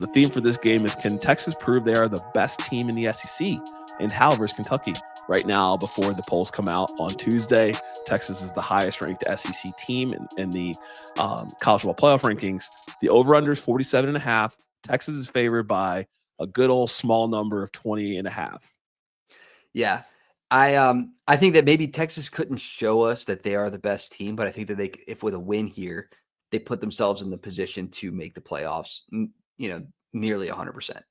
The theme for this game is, can Texas prove they are the best team in the SEC? And how versus Kentucky? Right now, before the polls come out on Tuesday, Texas is the highest ranked SEC team in the college football playoff rankings. The over-under is 47.5. Texas is favored by a good old small number of 20.5. Yeah. I think that maybe Texas couldn't show us that they are the best team, but I think that if with a win here, they put themselves in the position to make the playoffs, nearly 100%.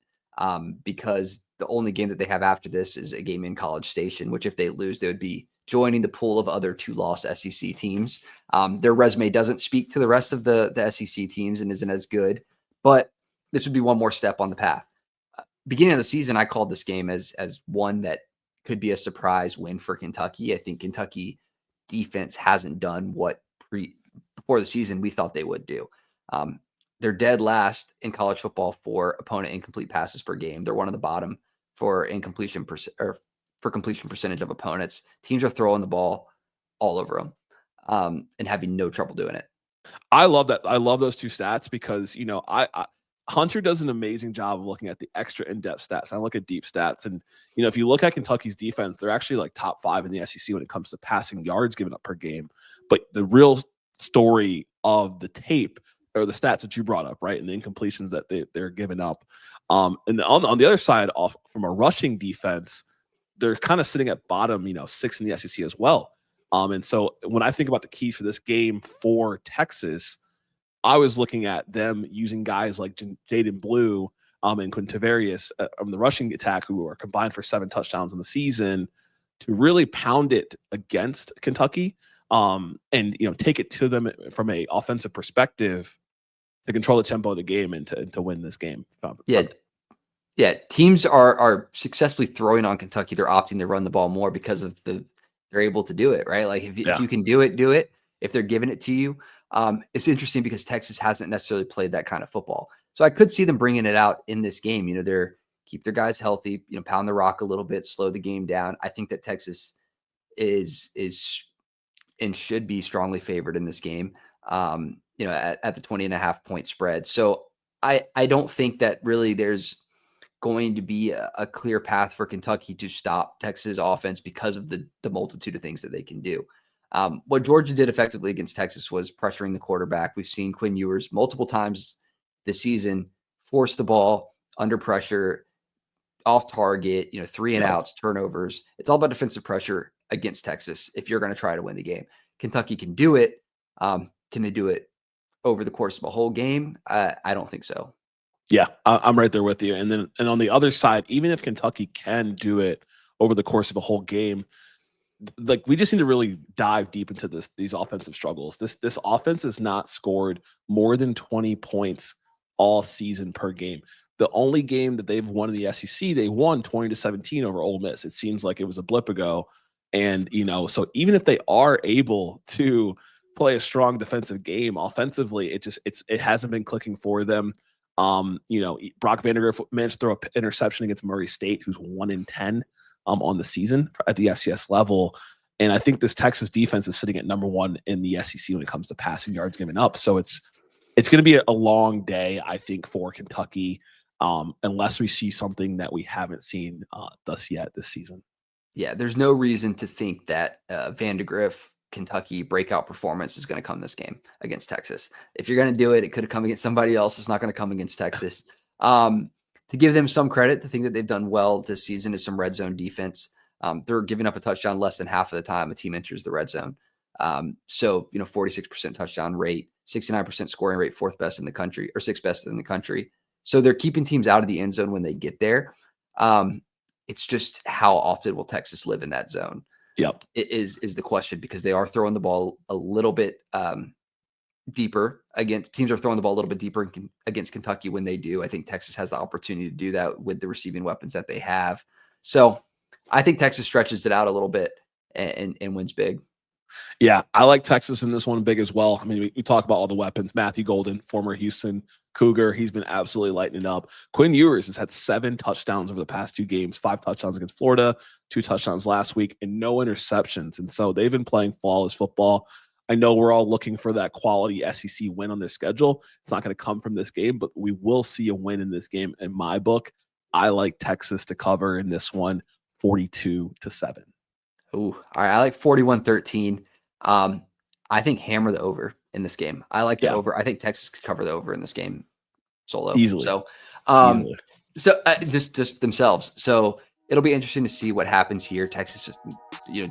Because the only game that they have after this is a game in College Station, which if they lose, they would be joining the pool of other 2-loss SEC teams. Their resume doesn't speak to the rest of the SEC teams and isn't as good, but this would be one more step on the path. Beginning of the season, I called this game as one that could be a surprise win for Kentucky. I think Kentucky defense hasn't done what before the season we thought they would do. They're dead last in college football for opponent incomplete passes per game. They're one of the bottom for completion percentage of opponents. Teams are throwing the ball all over them and having no trouble doing it. I love that. I love those two stats because, Hunter does an amazing job of looking at the extra in-depth stats. I look at deep stats, and if you look at Kentucky's defense, they're actually like top 5 in the SEC when it comes to passing yards given up per game. But the real story of the tape are the stats that you brought up, right, and the incompletions that they're giving up. And on the other side, off from a rushing defense, they're kind of sitting at bottom, 6 in the SEC as well. And so when I think about the keys for this game for Texas, I was looking at them using guys like Jaden Blue and Quintavarius on the rushing attack, who are combined for 7 touchdowns in the season, to really pound it against Kentucky and take it to them from a offensive perspective to control the tempo of the game and to win this game. Yeah. Teams are successfully throwing on Kentucky. They're opting to run the ball more because of they're able to do it, right? Like if you can do it, do it. If they're giving it to you. It's interesting because Texas hasn't necessarily played that kind of football. So I could see them bringing it out in this game. They're keep their guys healthy, pound the rock a little bit, slow the game down. I think that Texas is and should be strongly favored in this game, at the 20.5 point spread. So I don't think that really there's going to be a clear path for Kentucky to stop Texas offense because of the multitude of things that they can do. What Georgia did effectively against Texas was pressuring the quarterback. We've seen Quinn Ewers multiple times this season force the ball under pressure, off target, 3 and outs, turnovers. It's all about defensive pressure against Texas if you're going to try to win the game. Kentucky can do it. Can they do it over the course of a whole game? I don't think so. Yeah, I'm right there with you. And on the other side, even if Kentucky can do it over the course of a whole game, like we just need to really dive deep into these offensive struggles. This offense has not scored more than 20 points all season per game. The only game that they've won in the SEC, they won 20-17 over Ole Miss. It seems like it was a blip ago. And, so even if they are able to play a strong defensive game offensively, it hasn't been clicking for them. Brock Vandagriff managed to throw an interception against Murray State, who's 1 in 10 on the season at the FCS level. And I think this Texas defense is sitting at number 1 in the SEC when it comes to passing yards given up. So it's going to be a long day, I think, for Kentucky, unless we see something that we haven't seen thus yet this season. Yeah, there's no reason to think that Vandagriff Kentucky breakout performance is going to come this game against Texas. If you're going to do it, it could have come against somebody else. It's not going to come against Texas. To give them some credit, the thing that they've done well this season is some red zone defense. They're giving up a touchdown less than half of the time a team enters the red zone. 46% touchdown rate, 69% scoring rate, 4th best in the country, or 6th best in the country. So they're keeping teams out of the end zone when they get there. It's just how often will Texas live in that zone? Yep. It is the question, because they are throwing the ball a little bit deeper against teams are throwing the ball a little bit deeper against Kentucky when they do. I think Texas has the opportunity to do that with the receiving weapons that they have. So I think Texas stretches it out a little bit and wins big. Yeah, I like Texas in this one big as well. I mean, we talk about all the weapons. Matthew Golden, former Houston Cougar, he's been absolutely lighting it up. Quinn Ewers has had 7 touchdowns over the past 2 games, 5 touchdowns against Florida, 2 touchdowns last week, and no interceptions. And so they've been playing flawless football. I know we're all looking for that quality SEC win on their schedule. It's not going to come from this game, but we will see a win in this game. In my book, I like Texas to cover in this one, 42-7. Ooh, all right. I like 41-13. I think hammer the over in this game. I like the over. I think Texas could cover the over in this game solo. Easily. So, Easily. just themselves. So it'll be interesting to see what happens here. Texas,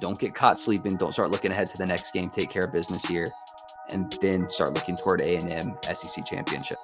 don't get caught sleeping. Don't start looking ahead to the next game. Take care of business here, and then start looking toward A&M SEC championship.